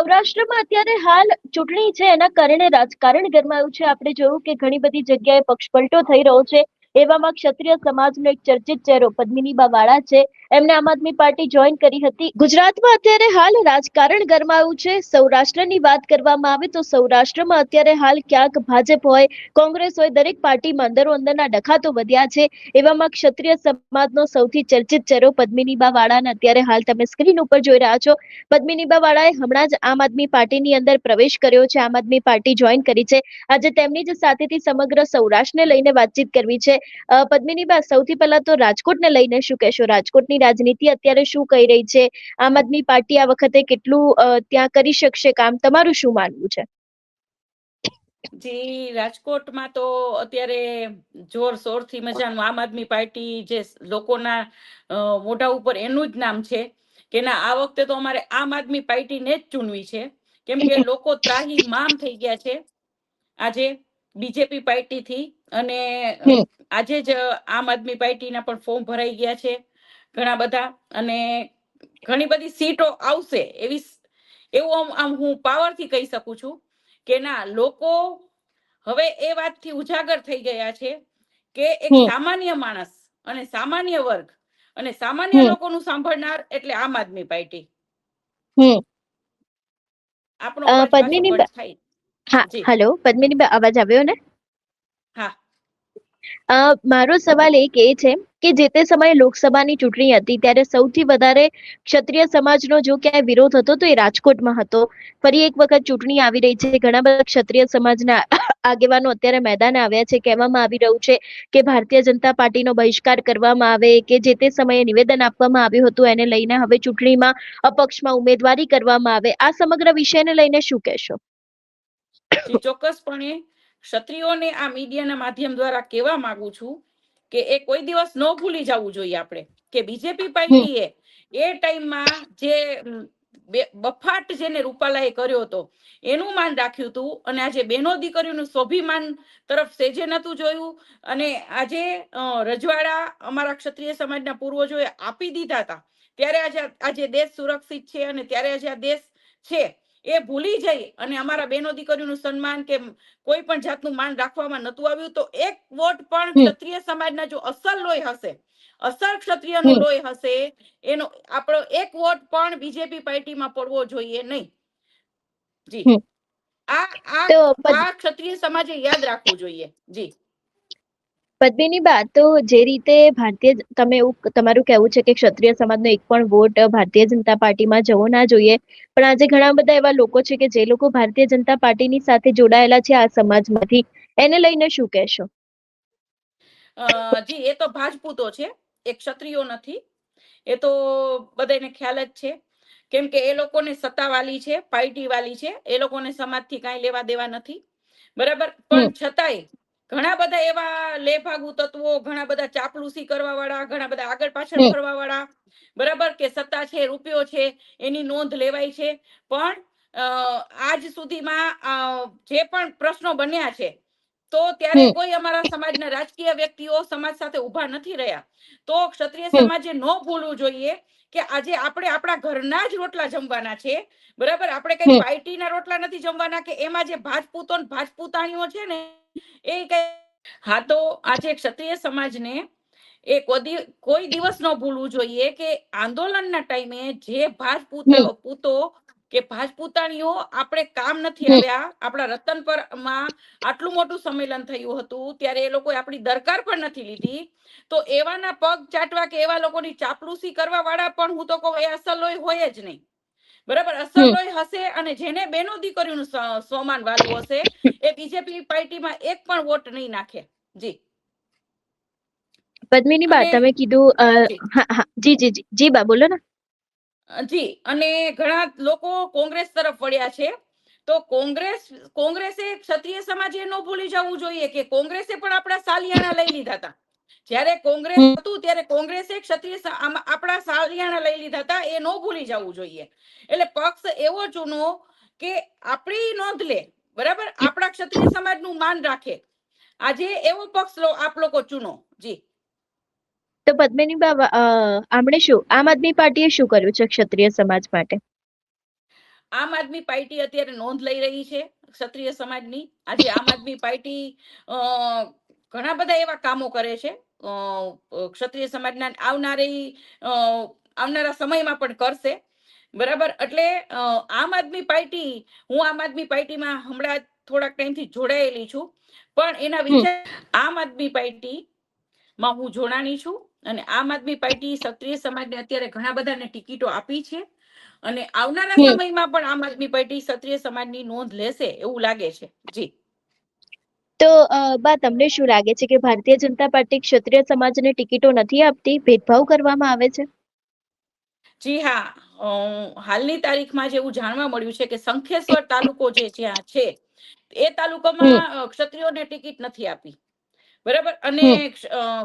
સૌરાષ્ટ્રમાં અત્યારે હાલ ચૂંટણી છે એના કારણે રાજકારણ ગરમાયું છે. આપણે જોયું કે ઘણી બધી જગ્યાએ પક્ષપલટો થઈ રહ્યો છે. એવામાં ક્ષત્રિય સમાજનો એક ચર્ચિત ચહેરો પદ્મિનીબા વાળા છે. એમને આમ આદમી પાર્ટી જોઈન કરી હતી. ગુજરાતમાં અત્યારે હાલ રાજકારણ ગરમાયું છે. સૌરાષ્ટ્રની વાત કરવામાં આવે તો સૌરાષ્ટ્રમાં અત્યારે હાલ ક્યાંક ભાજપ હોય, કોંગ્રેસ હોય, દરેક પાર્ટીમાં અંદરો અંદરના ડખા તો વધ્યા છે. એવામાં ક્ષત્રિય સમાજનો સૌથી ચર્ચિત ચહેરો પદ્મિનીબા વાળાને અત્યારે હાલ તમે સ્ક્રીન ઉપર જોઈ રહ્યા છો. પદ્મિનીબા વાળાએ હમણાં જ આમ આદમી પાર્ટીની અંદર પ્રવેશ કર્યો છે. આમ આદમી પાર્ટી જોઈન કરી છે. આજે તેમની જ સાથેથી સમગ્ર સૌરાષ્ટ્રને લઈને વાતચીત કરવી છે. પદ્મિનીબા, સૌથી પહેલા તો રાજકોટને લઈને શું કહેશો? રાજકોટની રાજનીતિ અત્યારે શું કહી રહી છે? આમ આદમી પાર્ટી આ વખતે કેટલું ત્યાં કરી શકશે કામ? તમારું શું માનવું છે? જી, રાજકોટમાં તો અત્યારે જોરશોરથી મજાનું આમ આદમી પાર્ટી જે લોકોના મોઢા ઉપર એનું જ નામ છે કે ના, આ વખતે તો અમારે આમ આદમી પાર્ટીને જ ચૂનવી છે. કેમ કે લોકો ત્રાહિમામ થઈ ગયા છે આજે બીજેપી પાર્ટીથી. અને આજે જ આમ આદમી પાર્ટીના પણ ફોર્મ ભરાઈ ગયા છે ઘણા બધા, અને ઘણી બધી સીટો આવશે એવું આમ હું પાવરથી કહી શકું છું કે ના, લોકો હવે એ વાતથી ઉજાગર થઈ ગયા છે કે એક સામાન્ય માણસ અને સામાન્ય વર્ગ અને સામાન્ય લોકોનું સાંભળનાર એટલે આમ આદમી પાર્ટી. આપણો અવાજ પાછો પદ્મિનીબા, કટ થાય. હા, જી, હેલો પદ્મિનીબા, અવાજ આવ્યો ને? હા. મારો સવાલ એક એ છે કે જે તે સમયે લોકસભાની ચૂંટણી હતી ત્યારે સૌથી વધારે ક્ષત્રિય સમાજનો જો ક્યાંય વિરોધ હતો તો એ રાજકોટમાં હતો. ફરી એક વખત ચૂંટણી આવી રહી છે. ઘણા બધા ક્ષત્રિય સમાજના આગેવાનો અત્યારે મેદાને આવ્યા છે. કહેવામાં આવી રહ્યું છે કે ભારતીય જનતા પાર્ટીનો બહિષ્કાર કરવામાં આવે, કે જે તે સમયે નિવેદન આપવામાં આવ્યું હતું એને લઈને હવે ચૂંટણીમાં અપક્ષમાં ઉમેદવારી કરવામાં આવે. આ સમગ્ર વિષયને લઈને શું કહેશો? જી, ચોક્કસપણે ક્ષત્રિયોને આ મીડિયાના માધ્યમ દ્વારા કહેવા માંગુ છું કે એ કોઈ દિવસ ન ભૂલી જવું જોઈએ આપણે કે બીજેપી પાર્ટીએ એ ટાઈમમાં જે બફાટ જેને રૂપાલાએ કર્યો હતો એનું માન રાખ્યું હતું, અને આજે બેનો દીકરીઓનું સ્વાભિમાન તરફ સેજે નતું જોયું. અને આજે રજવાડા અમારા ક્ષત્રિય સમાજના પૂર્વજોએ આપી દીધા હતા, ત્યારે આજે દેશ સુરક્ષિત છે. અને ત્યારે આજે આ દેશ છે એ ભૂલી જઈ અને અમારા બેનો દીકરીઓનું સન્માન કે કોઈ પણ જાતનું માન રાખવામાં નતું આવ્યું. તો એક વોટ પણ ક્ષત્રિય સમાજના જો અસલ લોહી હશે, અસલ ક્ષત્રિયનું લોહી હશે, એનો આપણો એક વોટ પણ બીજેપી પાર્ટીમાં પડવો જોઈએ નહીં. જી, આ ક્ષત્રિય સમાજે યાદ રાખવું જોઈએ. જી, પદ્મિનીબા, તો જે રીતે તમે એવું તમારું કહેવું છે કે ક્ષત્રિય સમાજનો એક પણ વોટ ભારતીય જનતા પાર્ટીમાં જવો ના જોઈએ, પણ આજે ઘણા બધા એવા લોકો છે કે જે લોકો ભારતીય જનતા પાર્ટીની સાથે જોડાયેલા છે આ સમાજમાંથી, એને લઈને શું કહેશો? જી, એ તો ભાજપૂતો છે, એ ક્ષત્રિયો નથી. એ તો બધાને ખ્યાલ જ છે. કેમ કે એ લોકોને સત્તા વાલી છે, પાર્ટી વાલી છે. એ લોકોને સમાજથી કાંઈ લેવા દેવા નથી, બરાબર. પણ છતાંય ઘણા બધા એવા લેભાગુ તત્વો, ઘણા બધા ચાપલુસી કરવા વાળા, ઘણા બધા આગળ પાછળ ફરવા વાળા, બરાબર, કે સત્તા છે, રૂપિયો છે, એની નોંધ લેવાય છે. પણ આજ સુધીમાં જે પણ પ્રશ્નો બન્યા છે તો ત્યારે કોઈ અમારા સમાજના રાજકીય વ્યક્તિઓ સમાજ સાથે ઉભા નથી રહ્યા. તો ક્ષત્રિય સમાજે ન ભૂલવું જોઈએ કે આજે આપણે આપણા ઘરના જ રોટલા જમવાના છે, બરાબર. આપણે કઈ પાર્ટીના રોટલા નથી જમવાના કે એમાં જે ભાજપૂતો ભાજપૂતાણીઓ છે ને એ કઈ. હા, તો આજે ક્ષત્રિય સમાજને એ કોઈ દિવસ ન ભૂલવું જોઈએ કે આંદોલનના ટાઈમે જે પૂતો કે ભાજપૂતાણીઓ આપણે કામ નથી આવ્યા. આપણા રતનપરમાં આટલું મોટું સંમેલન થયું હતું ત્યારે એ લોકોએ આપણી દરકાર પણ નથી લીધી. તો એવાના પગ ચાટવા કે એવા લોકોની ચાપલુસી કરવા વાળા પણ હું તો કહું એ અસલ લોહી હોય જ નહીં, બરાબર. અસલ લોહી હશે અને જેને બેનો દીકરીનું સ્વમાન વાલું હશે એ બીજેપી પાર્ટીમાં એક પણ વોટ નહીં નાખે. જી, પદ્મિનીબા, અને તમે કીધું, જી જી જી જી બા, બોલો ને. જી, અને ઘણા લોકો કોંગ્રેસ તરફ વળ્યા છે. તો કોંગ્રેસે ક્ષત્રિય સમાજે ન ભૂલી જવું જોઈએ કે કોંગ્રેસે પણ આપણા સાલિયાણા લઈ લીધા હતા. જ્યારે કોંગ્રેસ હતું ત્યારે કોંગ્રેસે ક્ષત્રિય આપણા સાલિયાણા લઈ લીધા હતા, એ ન ભૂલી જવું જોઈએ. એટલે પક્ષ એવો ચૂનો કે આપણી નોંધ લે, બરાબર, આપણા ક્ષત્રિય સમાજનું માન રાખે. આજે એવો પક્ષ આપ લોકો ચૂનો. જી, તો પદ્મિનીબા, આમણે શું આમ આદમી પાર્ટીએ શું કર્યું છે ક્ષત્રિય સમાજ માટે? આમ આદમી પાર્ટી અત્યારે નોંધ લઈ રહી છે ક્ષત્રિય સમાજની. આજે આમ આદમી પાર્ટી ઘણા બધા એવા કામો કરે છે ક્ષત્રિય સમાજના આવનારા સમયમાં પણ કરશે. બરાબર. એટલે આમ આદમી પાર્ટી, હું આમ આદમી પાર્ટીમાં હમણાં થોડાક ટાઈમથી જોડાયેલી છું, પણ એના વિચાર આમ આદમી પાર્ટી માં હું જોડાણી છું અને આમ આદમી પાર્ટી ક્ષત્રિય સમાજને અત્યારે ઘણા બધાને ટિકિટો આપી છે અને આવનારા સમયમાં પણ આમ આદમી પાર્ટી ક્ષત્રિય સમાજની નોંધ લેશે એવું લાગે છે. જી. તો બા તમને શું લાગે છે કે ભારતીય જનતા પાર્ટી ક્ષત્રિય સમાજને ટિકિટો નથી આપતી, ભેદભાવ કરવામાં આવે છે? જી હા, હાલની તારીખમાં જે એવું જાણવા મળ્યું છે કે શંખેશ્વર તાલુકો જે જ્યાં છે એ તાલુકામાં ક્ષત્રિયોને ટિકિટ નથી આપી. બરાબર. અને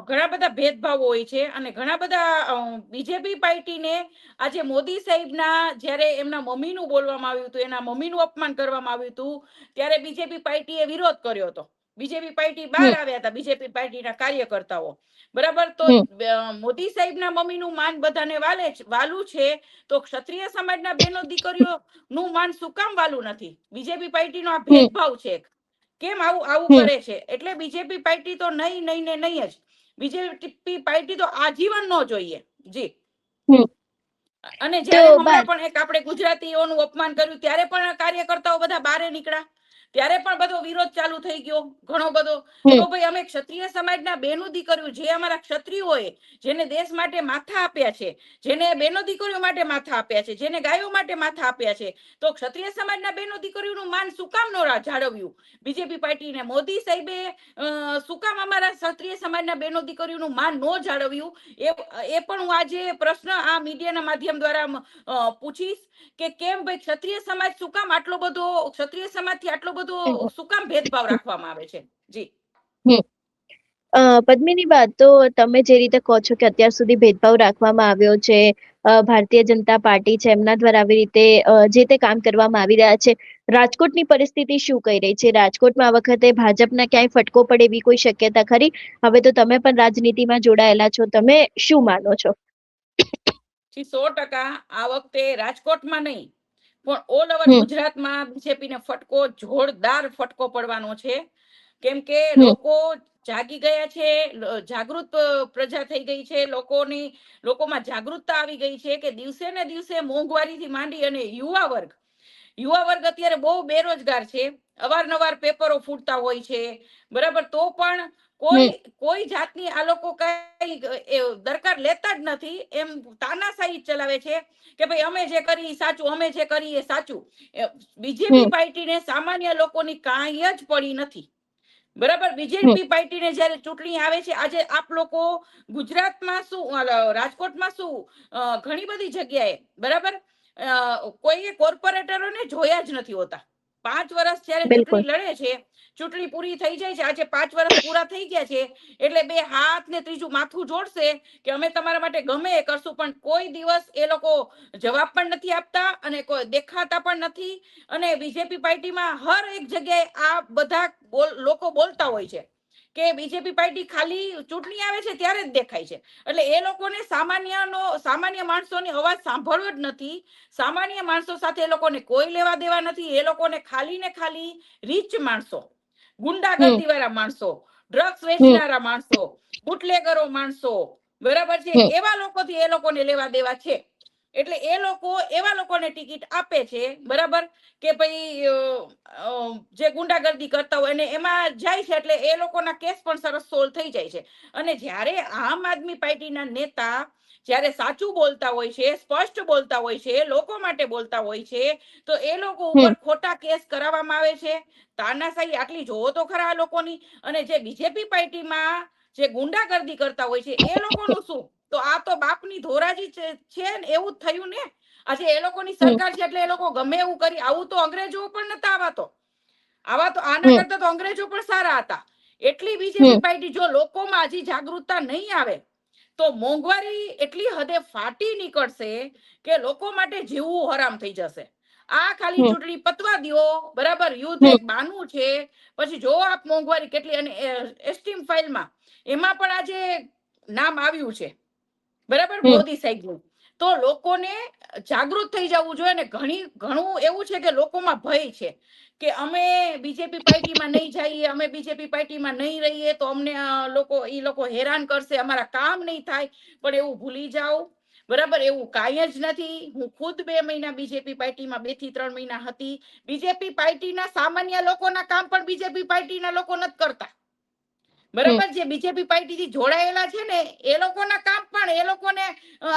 ઘણા બધા ભેદભાવ હોય છે અને ઘણા બધા બીજેપી પાર્ટીને આજે મોદી સાહેબના જ્યારે એમના મમ્મીનું બોલવામાં આવ્યું હતું, એના મમ્મીનું અપમાન કરવામાં આવ્યું હતું, ત્યારે બીજેપી પાર્ટીએ વિરોધ કર્યો હતો. બીજેપી પાર્ટી બહાર આવ્યા હતા, બીજેપી પાર્ટીના કાર્યકર્તાઓ. બરાબર. તો મોદી સાહેબના મમ્મીનું માન બધાને વાલું છે, તો ક્ષત્રિય સમાજના બેનો દીકરીઓનું માન શું કામ વાલું નથી? બીજેપી પાર્ટીનો આ ભેદભાવ છે. કેમ આવું કરે છે? એટલે બીજેપી પાર્ટી તો નહીં ને નહીં જ. બીજેપી પાર્ટી તો આજીવન ન જોઈએ. જી. અને જ્યારે હમણાં પણ એક આપણે ગુજરાતીઓનું અપમાન કર્યું ત્યારે પણ કાર્યકર્તાઓ બધા બહાર નીકળ્યા, ત્યારે પણ બધો વિરોધ ચાલુ થઈ ગયો ઘણો બધો. તો ભાઈ અમે ક્ષત્રિય સમાજના બેનું દીકરીઓ, જે અમારા ક્ષત્રિયોએ જેને દેશ માટે માથા આપ્યા છે, જેને બેનો દીકરીઓ માટે માથા આપ્યા છે, જેને ગાયો માટે માથા આપ્યા છે, તો ક્ષત્રિય સમાજના બેનો દીકરીઓનું માન શું કામ ન જાળવ્યું બીજેપી પાર્ટીને? મોદી સાહેબે શું કામ અમારા ક્ષત્રિય સમાજના બેનો દીકરીઓનું માન ન જાળવ્યું? એ પણ હું આજે પ્રશ્ન આ મીડિયાના માધ્યમ દ્વારા પૂછીશ કે કેમ ભાઈ ક્ષત્રિય સમાજ શું કામ આટલો બધો, ક્ષત્રિય સમાજથી આટલો બધો શું કામ ભેદભાવ રાખવામાં આવે છે? જી. પદ્મિની બા, તો તમે જે રીતે કહો છો કે અત્યાર સુધી ભેદભાવ રાખવામાં આવ્યો છે, ભારતીય જનતા પાર્ટી છે એમના દ્વારા આવી રીતે જે તે કામ કરવામાં આવી રહ્યા છે, રાજકોટની પરિસ્થિતિ શું કહી રહી છે? રાજકોટમાં આ વખતે ભાજપના ક્યાંય ફટકો પડે એવી કોઈ શક્યતા ખરી? હવે તો તમે પણ રાજનીતિમાં જોડાયેલા છો, તમે શું માનો છો? 100% આ વખતે રાજકોટમાં નહીં પણ ઓલ ઓવર ગુજરાતમાં બીજેપીને ફટકો, જોરદાર ફટકો પડવાનો છે. કેમ કે લોકો જાગી ગયા છે, જાગૃત પ્રજા થઈ ગઈ છે, લોકોમાં જાગૃતતા આવી ગઈ છે કે દિવસે ને દિવસે મોંઘવારીથી માંડી અને યુવા વર્ગ અત્યારે બહુ બેરોજગાર છે. અવારનવાર પેપરો ફૂટતા હોય છે. બરાબર. તો પણ કોઈ જાતની આ લોકો કઈ દરકાર લેતા જ નથી. એમ તાનાશાહી ચલાવે છે કે ભાઈ અમે જે કરી સાચું, અમે જે કરીએ સાચું. બીજેપી પાર્ટીને સામાન્ય લોકોની કાંઈ જ પડી નથી. બરાબર. બીજેપી પાર્ટીને જયારે ચૂંટણી આવે છે, આજે આપ લોકો ગુજરાતમાં શું, રાજકોટમાં શું, ઘણી બધી જગ્યાએ બરાબર કોઈ કોર્પોરેટરોને જોયા જ નથી હોતા. 5 વર્ષ જયારે ચૂંટણી લડે છે, ચૂંટણી પૂરી થઈ જાય છે, આજે 5 વર્ષ પૂરા થઈ ગયા છે, એટલે બે હાથ ને ત્રીજું માથું જોડશે કે અમે તમારા માટે ગમે એ કરશું, પણ કોઈ દિવસ એ લોકો જવાબ પણ નથી આપતા અને કોઈ દેખાતા પણ નથી. અને બીજેપી પાર્ટીમાં હર એક જગ્યાએ આ બધા લોકો બોલતા હોય છે કે બીજેપી પાર્ટી ખાલી ચૂંટણી આવે છે ત્યારે જ દેખાય છે. એટલે એ લોકોને સામાન્ય માણસોની અવાજ સાંભળવો જ નથી. સામાન્ય માણસો સાથે એ લોકોને કોઈ લેવા દેવા નથી. એ લોકોને ખાલી ને ખાલી રીચ માણસો, ગુંડાગર્દી વાળા માણસો, ડ્રગ્સ વેચનારા માણસો, બુટલેગરો માણસો, બરાબર છે, એવા લોકોથી એ લોકોને લેવા દેવા છે. એટલે એ લોકો એવા લોકોને ટિકિટ આપે છે. બરાબર. કે ભાઈ જે ગુંડાગર્દી કરતા હોય ને એમાં જાય છે, એટલે એ લોકોના કેસ પણ સરસ સોલ્વ થઈ જાય છે. અને જ્યારે આમ આદમી પાર્ટીના નેતા જ્યારે સાચું બોલતા હોય છે, સ્પષ્ટ બોલતા હોય છે, લોકો માટે બોલતા હોય છે, તો એ લોકો ઉપર ખોટા કેસ કરાવવામાં આવે છે. તાનાશાહી આટલી જોવો તો ખરા આ લોકોની. અને જે બીજેપી પાર્ટીમાં જે ગુંડાગર્દી કરતા હોય છે એ લોકોનું શું? તો આ તો બાપની ધોરાજી છે ને એવું જ થયું ને. આજે એ લોકોની સરકાર છે એટલે એ લોકો ગમે એવું કરી. આવું તો અંગ્રેજો પણ નતા. આવા તો આના કરતા તો અંગ્રેજો પણ સારા હતા. એટલી બીજેપી પાર્ટી, જો લોકોમાં હજી જાગૃતતા નહીં આવે તો મોંઘવારી એટલી હદે ફાટી નીકળશે કે લોકો માટે જીવવું હરામ થઈ જશે. આ ખાલી ચૂંટણી પતવા દ્યો. બરાબર. યુદ્ધ એક બાનું છે. પછી જો આપ મોંઘવારી કેટલી. અને એસ્ટીમ ફાઇલમાં એમાં પણ આજે નામ આવ્યું છે. બરાબર. મોદી સાહેબનું તો લોકોને જાગૃત થઈ જવું જોઈએ ને ઘણું એવું છે કે લોકોમાં ભય છે કે અમે બીજેપી પાર્ટીમાં નહીં જઈએ, અમે બીજેપી પાર્ટીમાં નહીં રહીએ તો અમને લોકો હેરાન કરશે, અમારા કામ નહીં થાય. પણ એવું ભૂલી જાઓ, બરાબર, એવું કાંઈ જ નથી. હું ખુદ 2 મહિના બીજેપી પાર્ટીમાં 2 થી 3 મહિના હતી. બીજેપી પાર્ટીના સામાન્ય લોકોના કામ પણ બીજેપી પાર્ટીના લોકો નથી કરતા, બરાબર. જે બીજેપી પાર્ટીથી જોડાયેલા છે ને એ લોકોના કામ પણ, એ લોકોને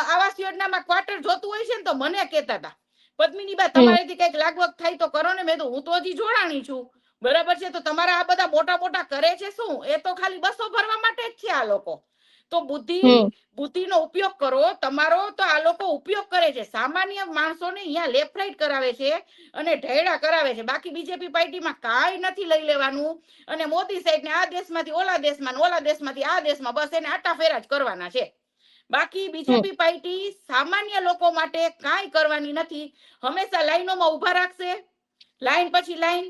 આવાસ યોજનામાં ક્વાર્ટર જોતું હોય છે ને તો મને કહેતા હતા, પદ્મિની બા તમારેથી કઈક લાગવગ થાય તો કરો ને. મેં તો હું તો હજી જોડાણી છું, બરાબર છે, તો તમારા આ બધા મોટા મોટા કરે છે શું? એ તો ખાલી બસો ભરવા માટે જ છે આ લોકો. તો બુદ્ધિનો ઉપયોગ કરો તમારો. તો આ લોકો ઉપયોગ કરે છે, સામાન્ય માણસોને અહીંયા લેફ્ટ રાઈટ કરાવે છે અને ઢેડા કરાવે છે. બાકી બીજેપી પાર્ટીમાં કાંઈ નથી લઈ લેવાનું. અને મોદી સાહેબ ને આ દેશમાંથી ઓલા દેશમાં, ઓલા દેશમાંથી આ દેશમાં, બસ એને આટા ફેરા જ કરવાના છે. બાકી બીજેપી પાર્ટી સામાન્ય લોકો માટે કાંઈ કરવાની નથી. હંમેશા લાઈનોમાં ઉભા રાખશે, લાઈન પછી લાઈન,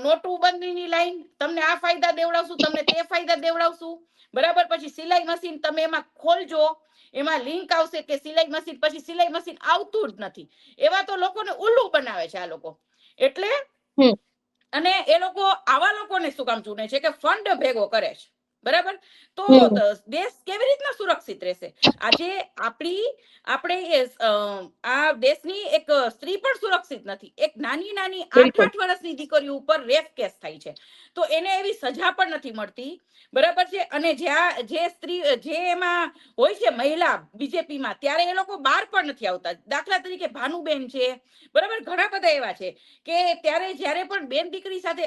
નોટબંધીની લાઈન, તમને આ ફાયદા દેવડાવશું, તમને તે ફાયદા દેવડાવશું, બરાબર. પછી સિલાઈ મશીન તમે એમાં ખોલજો, એમાં લિંક આવશે કે સિલાઈ મશીન, પછી સિલાઈ મશીન આવતું જ નથી. એવા તો લોકોને ઉલ્લુ બનાવે છે આ લોકો. એટલે અને એ લોકો આવા લોકોને શું કામ ચૂને છે કે ફંડ ભેગો કરે છે, બરાબર. તો દેશ કેવી રીતના સુરક્ષિત રહેશે? આજે આપણે આ દેશની એક સ્ત્રી પણ સુરક્ષિત નથી. એક નાની 8 વર્ષની દીકરીઓ ઉપર રેપ કેસ થાય છે તો એને એવી સજા પણ નથી મળતી, બરાબર છે. અને જે સ્ત્રી જે એમાં હોય છે મહિલા બીજેપીમાં, ત્યારે એ લોકો બહાર પણ નથી આવતા. દાખલા તરીકે ભાનુબેન છે, બરાબર, ઘણા બધા એવા છે કે ત્યારે જ્યારે પણ બેન દીકરી સાથે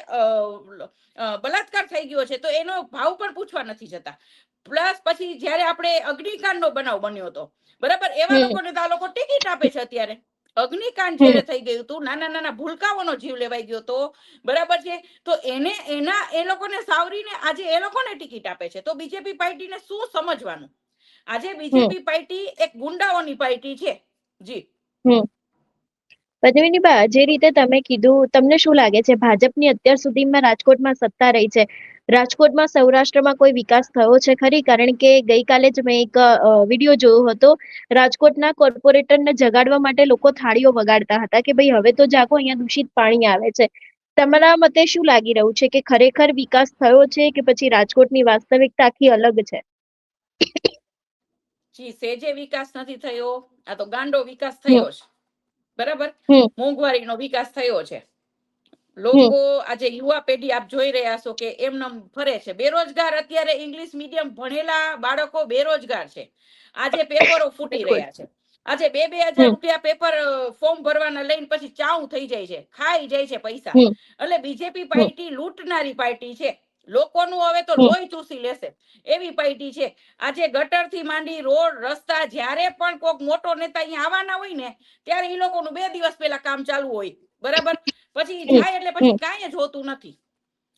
બલાત્કાર થઈ ગયો છે તો એનો ભાવ પણ પૂછવા નથી જતા. પ્લસ પછી જ્યારે આપણે અગ્નિકાંડનો બનાવ બન્યો હતો, બરાબર, એવા લોકોને તો આ લોકો ટિકિટ આપે છે. અત્યારે અગ્નિકાંડ જ્યારે થઈ ગયું હતું, નાના ભૂલકાઓનો જીવ લેવાઈ ગયો હતો, બરાબર છે, તો એ લોકોને સાવરીને આજે એ લોકોને ટિકિટ આપે છે. તો બીજેપી પાર્ટીને શું સમજવાનું? આજે બીજેપી પાર્ટી એક ગુંડાઓની પાર્ટી છે. જી પદ્મિનીબા, જે રીતે તમે કીધું, તમને શું લાગે છે ભાજપની અત્યાર સુધીમાં રાજકોટમાં સત્તા રહી છે, રાજકોટમાં સૌરાષ્ટ્રમાં કોઈ વિકાસ થયો છે ખરી? કારણ કે ગઈકાલે જ મેં એક વિડીયો જોયો હતો, રાજકોટના કોર્પોરેટરને જગાડવા માટે લોકો થાળીઓ વગાડતા હતા કે ભાઈ હવે તો જાગો, અહીંયા દૂષિત પાણી આવે છે. તમારા મતે શું લાગી રહ્યું છે કે ખરેખર વિકાસ થયો છે કે પછી રાજકોટની વાસ્તવિકતા આખી અલગ છે? સેજે વિકાસ નથી થયો, આ તો ગાંડો વિકાસ થયો છે, બરાબર. મોંઘવારીનો વિકાસ થયો છે. લોકો આજે યુવા પેઢી આપ જોઈ રહ્યા છો કે એમને ફરે છે બેરોજગાર. અત્યારે ઇંગ્લિશ મીડિયમ ભણેલા બાળકો બેરોજગાર છે. આજે પેપરો ફૂટી રહ્યા છે. આજે 2,000 રૂપિયા પેપર ફોર્મ ભરવાના લઈને પછી ચાઉ થઈ જાય છે, ખાઈ જાય છે પૈસા. એટલે બીજેપી પાર્ટી લૂંટનારી પાર્ટી છે. લોકોનું હવે તો લોહી ચૂસી લેશે એવી પાર્ટી છે. આજે ગટર થી માંડી રોડ રસ્તા, જ્યારે પણ કોઈક મોટો નેતા અહીંયા આવવાના હોય ને ત્યારે એ લોકોનું 2 દિવસ પહેલા કામ ચાલુ હોય, બરાબર. પછી જાય એટલે પછી કાંઈ જ હોતું નથી.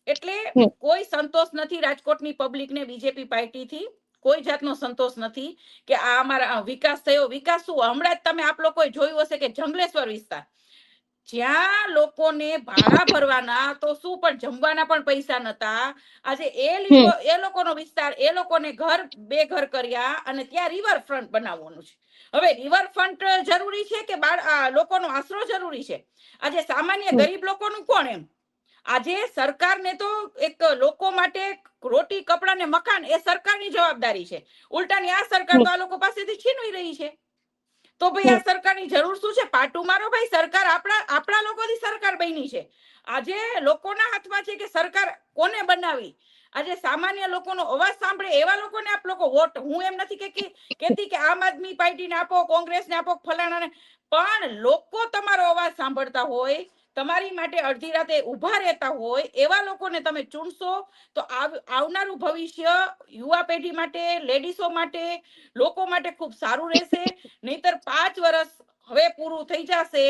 એટલે કોઈ સંતોષ નથી રાજકોટની પબ્લિકને બીજેપી પાર્ટીથી. કોઈ જાતનો સંતોષ નથી કે આ અમારા વિકાસ થયો. વિકાસ શું? હમણાં જ તમે આપ લોકોએ જોયું હશે કે જંગલેશ્વર વિસ્તાર, જ્યાં લોકોને ભાડા ભરવાના તો શું, પણ જમવાના પણ પૈસા નતા. આજે એ લોકોનો વિસ્તાર, એ લોકોને બે ઘર કર્યા અને ત્યાં રિવરફ્રન્ટ બનાવવાનું છે. હવે રિવરફ્રન્ટ જરૂરી છે કે લોકોનો આશરો જરૂરી છે? આજે સામાન્ય ગરીબ લોકોનું કોણ? એમ આજે સરકારને તો એક લોકો માટે રોટી કપડા ને મકાન એ સરકારની જવાબદારી છે. ઉલટાની આ સરકાર તો આ લોકો પાસેથી છીનવી રહી છે. તો ભાઈ આ સરકારની જરૂર શું છે? પાટું મારો ભાઈ, સરકાર આપણા લોકોની સરકાર બની છે. આજે લોકોના હાથમાં છે કે સરકાર કોને બનાવી. આજે સામાન્ય લોકોનો અવાજ સાંભળે એવા લોકોને આપ લોકો વોટ. હું એમ નથી કેતી કે આમ આદમી પાર્ટીને આપો, કોંગ્રેસને આપો, ફલાણાને, પણ લોકો તમારો અવાજ સાંભળતા હોય, તમારી માટે અડધી રાતે ઉભા રહેતા હોય, એવા લોકોને તમે ચૂનશો તો આવનારું ભવિષ્ય યુવા પેઢી માટે, લેડીઝો માટે, લોકો માટે ખૂબ સારું રહેશે. નહીતર 5 વર્ષ હવે પૂરું થઈ જશે.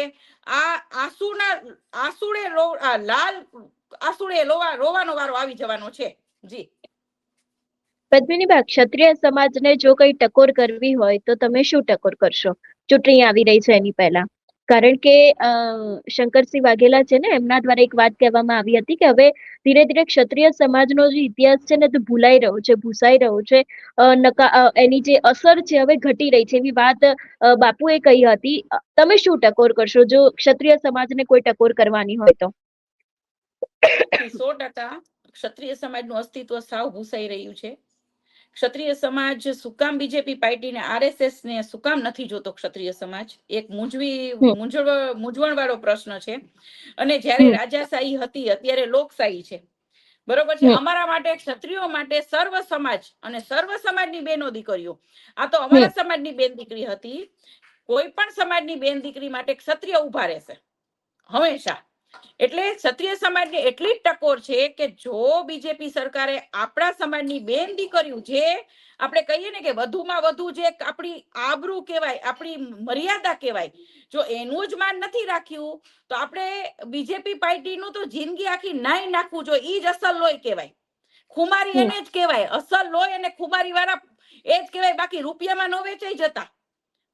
આ આસુડે રોવાનો વારો આવી જવાનો છે. જી પદ્મિનીબા, ક્ષત્રિય સમાજને જો કઈ ટકોર કરવી હોય તો તમે શું ટકોર કરશો ચૂંટણી આવી રહી છે એની પહેલા? કારણ કે શંકરસિંહ વાઘેલા છે ને, એમના દ્વારા એક વાત કહેવામાં આવી હતી કે હવે ધીરે ધીરે ક્ષત્રિય સમાજનો જે ઇતિહાસ છે ને તે ભૂલાઈ રહ્યો છે, ભૂસાઈ રહ્યો છે. એની જે અસર છે હવે ઘટી રહી છે, એવી વાત બાપુએ કહી હતી. તમે શું ટકોર કરશો જો ક્ષત્રિય સમાજને કોઈ ટકોર કરવાની હોય તો? 100% ક્ષત્રિય સમાજનું અસ્તિત્વ સાવ ભૂસાઈ રહ્યું છે. ક્ષત્રિય સમાજ શું કામ બીજેપી પાર્ટીને, આરએસએસ ને શું કામ નથી જોતો? ક્ષત્રિય સમાજ એક મૂંઝવણ વાળો પ્રશ્ન છે. અને જ્યારે રાજાશાહી હતી, અત્યારે લોકશાહી છે, બરોબર છે. અમારા માટે, ક્ષત્રિયો માટે સર્વ સમાજ અને સર્વ સમાજની બેનો દીકરીઓ, આ તો અમારા સમાજની બેન દીકરી હતી. કોઈ પણ સમાજની બેન દીકરી માટે ક્ષત્રિય ઉભા રહેશે હંમેશા. એટલે ક્ષત્રિય સમાજને એટલી જ ટકોર છે કે જો બીજેપી સરકારે આપણા સમાજની બેન દીકરીઓ, જે આપણે કહીએ ને કે વધુમાં વધુ જે આપણી આબરૂ કહેવાય, આપણી મર્યાદા કહેવાય, જો એનું જ માન નથી રાખ્યું તો આપણે બીજેપી પાર્ટીનું તો જિંદગી આખી નાઈ નાખવું જોઈએ. ઈ જ અસલ લોહી કહેવાય. ખુમારી એને જ કહેવાય. અસલ લોહી અને ખુમારી વાળા એ જ કહેવાય. બાકી રૂપિયામાં નો વેચાઈ જતા,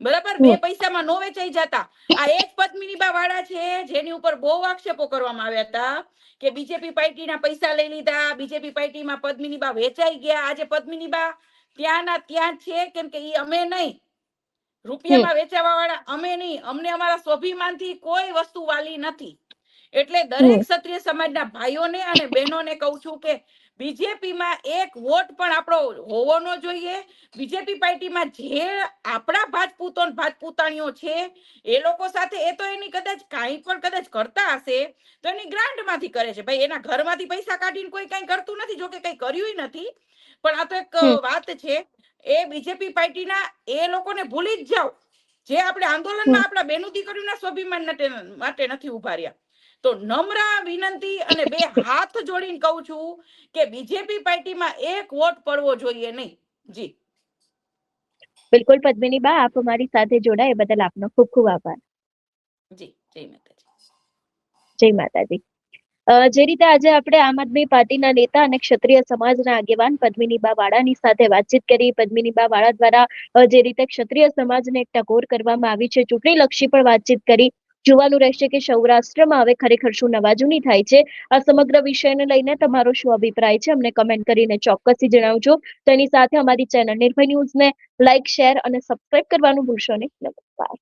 બરાબર, 2 પૈસામાં નો વેચાઈ જતા. આ એ જ પદ્મિનીબા વાળા છે જેની ઉપર બહુ આક્ષેપો કરવામાં આવ્યા હતા કે બીજેપી પાર્ટીના પૈસા લઈ લીધા, બીજેપી પાર્ટીમાં પદ્મિનીબા વેચાઈ ગયા. આજે પદ્મિનીબા ત્યાંના ત્યાં છે, કેમ કે ઈ અમે નહીં, રૂપિયામાં વેચાવા વાળા અમે નહીં. અમને અમારા સ્વાભિમાનથી કોઈ વસ્તુ વાલી નથી. એટલે દરેક ક્ષત્રિય સમાજના ભાઈઓને અને બહેનોને કહું છું કે બીજેપીમાં એક વોટ પણ આપણો હોવો ન જોઈએ. બીજેપી પાર્ટીમાં જે આપણા ભાજપૂતો ભાજપૂતાણીઓ છે એ લોકો સાથે, એ તો એની કદાચ કાંઈ પણ કદાચ કરતા હશે તો એની ગ્રાન્ટમાંથી કરે છે ભાઈ. એના ઘરમાંથી પૈસા કાઢીને કોઈ કાંઈ કરતું નથી, જો કે કંઈ કર્યું નથી. પણ આ તો એક વાત છે, એ બીજેપી પાર્ટીના એ લોકોને ભૂલી જ જાઓ જે આપણે આંદોલનમાં આપણા બેનું દીકરીઓના સ્વાભિમાન માટે નથી ઉભા રહ્યા. તો નમ્ર વિનંતી અને 2 હાથ જોડીને કહું છું કે બીજેપી પાર્ટીમાં એક વોટ પડવો જોઈએ નહીં. જી બિલકુલ પદ્મિનીબા, આપ અમારી સાથે જોડાયા એ બદલ આપનો ખૂબ ખૂબ આભાર. જી, જય માતાજી. જય માતાજી. જે રીતે આજે આપણે આમ આદમી પાર્ટીના નેતા અને ક્ષત્રિય સમાજના આગેવાન પદ્મિનીબા વાળાની સાથે વાતચીત કરી. પદ્મિનીબા વાળા દ્વારા જે રીતે ક્ષત્રિય સમાજને એક ટકોર કરવામાં આવી છે, ચૂંટણીલક્ષી પણ વાતચીત કરી. જોવાનું રહેશે કે સૌરાષ્ટ્રમાં હવે ખરેખર શું નવાજૂની થાય છે. આ સમગ્ર વિષયને લઈને તમારો શું અભિપ્રાય છે, અમને કમેન્ટ કરીને ચોક્કસથી જણાવજો. તેની સાથે અમારી ચેનલ નિર્ભય ન્યૂઝને લાઇક, શેર અને સબસ્ક્રાઇબ કરવાનું ભૂલશો નહીં. નમસ્કાર.